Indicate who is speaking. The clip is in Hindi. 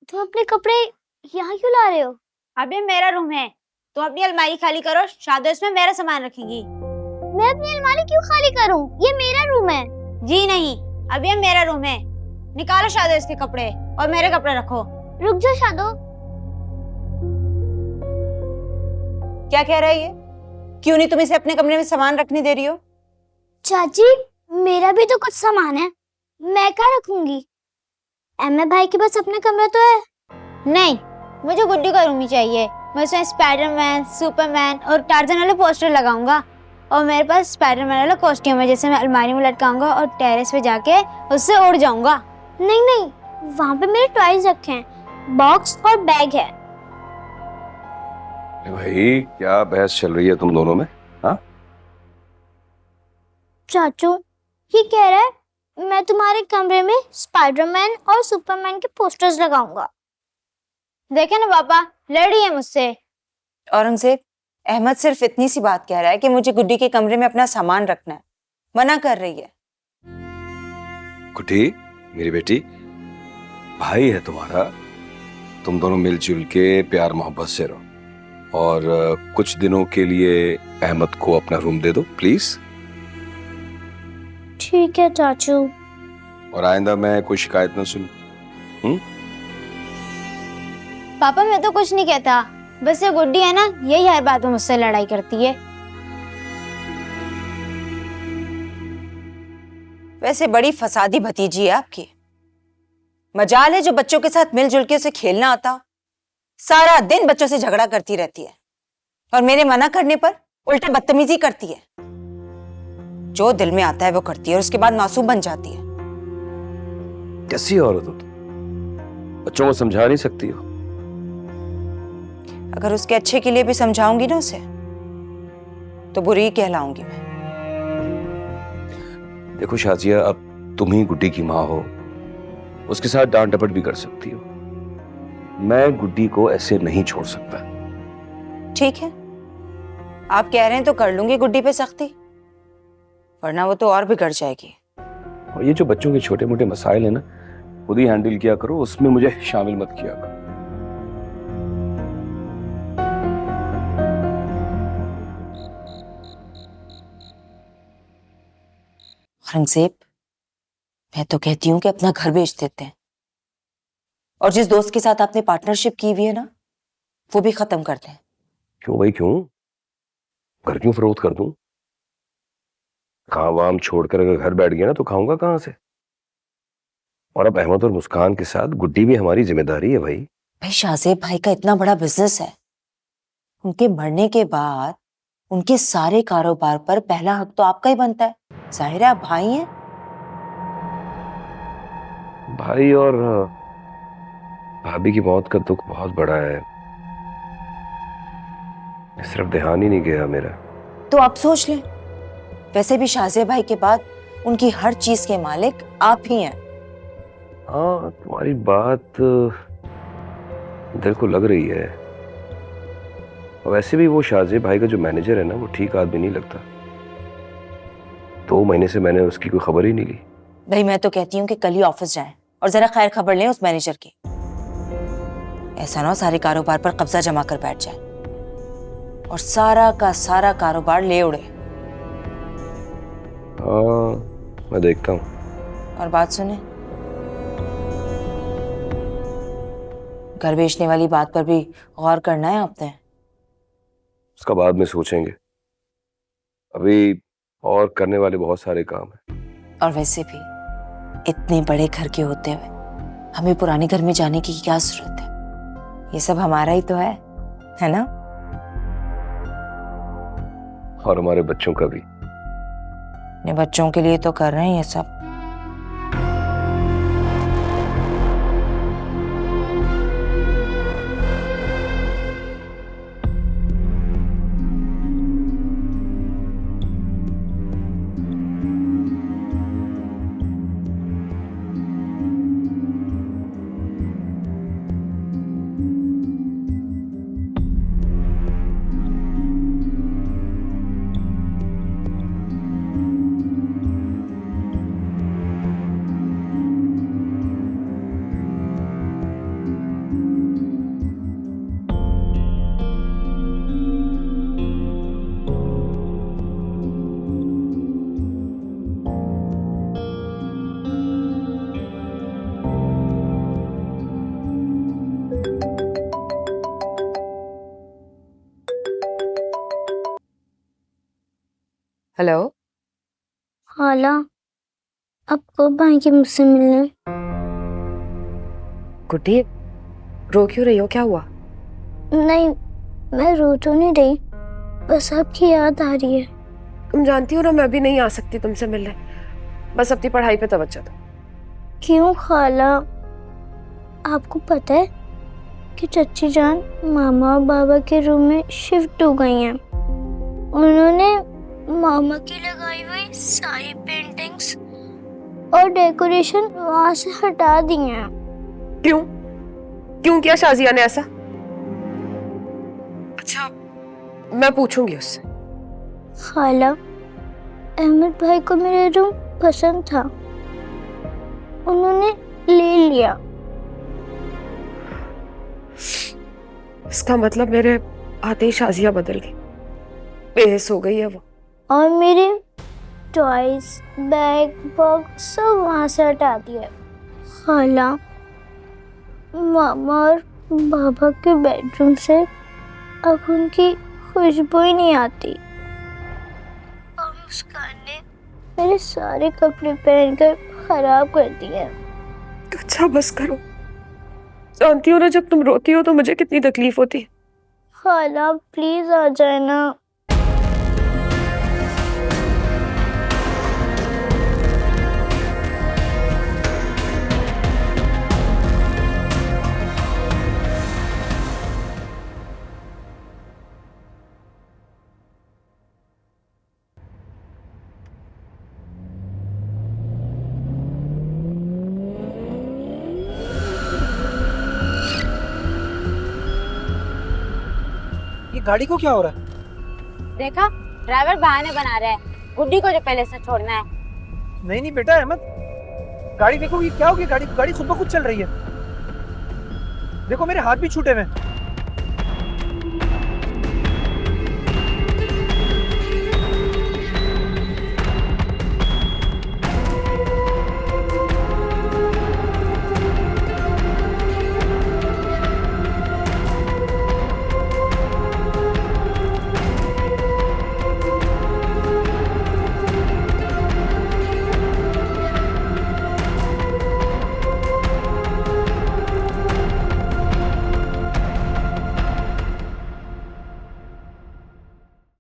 Speaker 1: तुम अपने कपड़े यहाँ क्यों ला रहे हो?
Speaker 2: अब ये मेरा रूम है, तुम अपनी अलमारी खाली करो, शादी इसमें मेरा सामान रखेगी।
Speaker 1: मैं अपनी अलमारी क्यों खाली करूं? ये मेरा रूम है।
Speaker 2: जी नहीं, अब ये मेरा रूम है। निकालो शादी इसके कपड़े और मेरे कपड़े रखो।
Speaker 1: रुक जाओ शादो।
Speaker 3: क्या कह रहा है ये? क्यों नहीं तुम इसे अपने कमरे में सामान रखने दे रही हो?
Speaker 1: चाची, मेरा भी तो कुछ सामान है, मैं क्या रखूंगी? एम भाई के पास अपना कमरा तो है।
Speaker 2: नहीं, मुझे गुड्डी का रूम ही चाहिए। मैं उसमें स्पाइडरमैन, सुपरमैन और टार्जन वाले पोस्टर लगाऊंगा और मेरे पास स्पाइडरमैन वाला कॉस्ट्यूम है जिसे मैं अलमारी में लटकाऊंगा और टेरेस पे जाके उससे उड़ जाऊंगा।
Speaker 1: नहीं नहीं, वहाँ पे मेरे टॉयज रखे हैं, बॉक्स और बैग है।
Speaker 4: भाई क्या बहस चल रही है तुम दोनों में? हाँ,
Speaker 1: चाचू ये कह रहा है मैं तुम्हारे कमरे में स्पाइडरमैन और सुपरमैन के पोस्टर्स लगाऊंगा।
Speaker 2: देखे ना पापा, लड़ी है मुझसे।
Speaker 3: औरंगजेब, अहमद सिर्फ इतनी सी बात कह रहा है कि मुझे गुड्डी के कमरे में अपना सामान रखना है, मना कर रही है।
Speaker 4: गुड्डी मेरी बेटी, भाई है तुम्हारा, तुम दोनों मिलजुल के प्यार मोहब्बत से रहो और कुछ दिनों के लिए अहमद को अपना रूम दे दो प्लीज।
Speaker 1: ठीक है चाचू।
Speaker 4: और आइंदा मैं कोई शिकायत ना सुन।
Speaker 2: पापा मैं तो कुछ नहीं कहता, बस ये गुड्डी है ना, यही हर बात में मुझसे लड़ाई करती है।
Speaker 3: वैसे बड़ी फसादी भतीजी है आपकी। मजाल है जो बच्चों के साथ मिलजुल के उसे खेलना आता, सारा दिन बच्चों से झगड़ा करती रहती है और मेरे मना करने पर उल्टा बदतमीजी करती है। जो दिल में आता है वो करती है और उसके बाद मासूम बन जाती है।
Speaker 4: कैसी औरत हो तुम, बच्चों को समझा नहीं सकती हो?
Speaker 3: अगर उसके अच्छे के लिए भी समझाऊंगी ना उसे, तो बुरी ही कहलाऊंगी मैं।
Speaker 4: देखो शाजिया, अब तुम ही गुड्डी की माँ हो, उसके साथ डांट डपट भी कर सकती हो। मैं गुड्डी को ऐसे नहीं छोड़ सकता।
Speaker 3: ठीक है, आप कह रहे हैं तो कर लूंगी गुड्डी पे सख्ती, वरना वो तो और बिगड़ जाएगी।
Speaker 4: और ये जो बच्चों के छोटे मोटे मसाइल है ना, खुद ही हैंडल किया करो, उसमें मुझे शामिल मत किया करो।
Speaker 3: औरंगजेब, मैं तो कहती हूँ कि अपना घर बेच देते हैं और जिस दोस्त के साथ आपने पार्टनरशिप की हुई है ना, वो भी खत्म करते हैं।
Speaker 4: क्यों भाई, क्यों? घर क्यों फरोख्त कर दूं? काम वाम छोड़कर अगर घर बैठ गया ना तो खाऊंगा कहां से? और अब अहमद और मुस्कान के साथ गुड्डी भी हमारी जिम्मेदारी है भाई।
Speaker 3: भाई शाहजेब भाई का इतना बड़ा बिजनेस है, उनके मरने के बाद उनके सारे कारोबार पर पहला हक तो आपका ही बनता है। जाहिर है आप भाई हैं।
Speaker 4: भाई और भाभी की मौत का दुख बहुत बड़ा है, सिर्फ ध्यान ही नहीं गया मेरा।
Speaker 3: तो आप सोच लें, वैसे भी शाहजेब भाई के बाद उनकी हर चीज के मालिक आप ही हैं।
Speaker 4: हाँ, तुम्हारी बात दिल को लग रही है। और वैसे भी वो शाहजेब भाई का जो मैनेजर है ना, वो ठीक आदमी नहीं लगता। 2 महीने से मैंने उसकी कोई खबर ही नहीं ली।
Speaker 3: भाई मैं तो कहती हूँ कि कल ही ऑफिस जाएं और जरा खैर खबर लें उस मैनेजर की। ऐसा ना हो सारे कारोबार पर कब्जा जमा कर बैठ जाए और सारा का सारा कारोबार ले उड़े।
Speaker 4: हाँ, मैं देखता हूँ।
Speaker 3: और बात सुने, घर बेचने वाली बात पर भी गौर करना है आपने।
Speaker 4: उसका बाद में सोचेंगे, अभी और करने वाले बहुत सारे काम हैं।
Speaker 3: और वैसे भी इतने बड़े घर के होते हुए हमें पुराने घर में जाने की क्या जरूरत है? ये सब हमारा ही तो है ना?
Speaker 4: और हमारे बच्चों का भी।
Speaker 3: अपने बच्चों के लिए तो कर रहे हैं ये सब।
Speaker 5: हेलो।
Speaker 1: खाला, अब कब आएंगे मुझसे मिलने?
Speaker 5: गुड्डी, रो क्यों रही हो, क्या हुआ?
Speaker 1: नहीं, मैं रो तो नहीं रही, बस आपकी याद आ रही है।
Speaker 5: तुम जानती हो ना मैं अभी नहीं आ सकती तुमसे मिलने, बस अपनी पढ़ाई पे तवज्जो दो।
Speaker 1: क्यों खाला? आपको पता है कि चच्ची जान मामा और बाबा के रूम में शिफ्ट हो गई हैं। उन्होंने मामा की लगाई हुई सारी पेंटिंग्स और डेकोरेशन वहां से हटा दी हैं।
Speaker 5: क्यों क्यों किया शाजिया ने ऐसा? अच्छा, मैं पूछूंगी उससे।
Speaker 1: खाला, अहमद भाई को मेरा रूम पसंद था, उन्होंने ले लिया।
Speaker 5: इसका मतलब मेरे आते ही शाजिया बदल गई, बेहिस हो गई है वो।
Speaker 1: और मेरे टॉयज, बैग, बॉक्स सब वहां से हटा दिया। खाला, मामा और बाबा के बेडरूम से अब उनकी खुशबू ही नहीं आती। और मुस्कान ने मेरे सारे कपड़े पहनकर खराब कर दिए।
Speaker 5: अच्छा बस करो, जानती हो ना जब तुम रोती हो तो मुझे कितनी तकलीफ होती है।
Speaker 1: खाला प्लीज आ जाए ना।
Speaker 6: ये गाड़ी को क्या हो रहा है?
Speaker 2: देखा, ड्राइवर बहाने बना रहा है गुड्डी को जो पहले से छोड़ना है।
Speaker 6: नहीं नहीं बेटा अहमद, गाड़ी देखो ये क्या हो गया, गाड़ी गाड़ी खुद ब खुद चल रही है। देखो मेरे हाथ भी छूटे हुए हैं।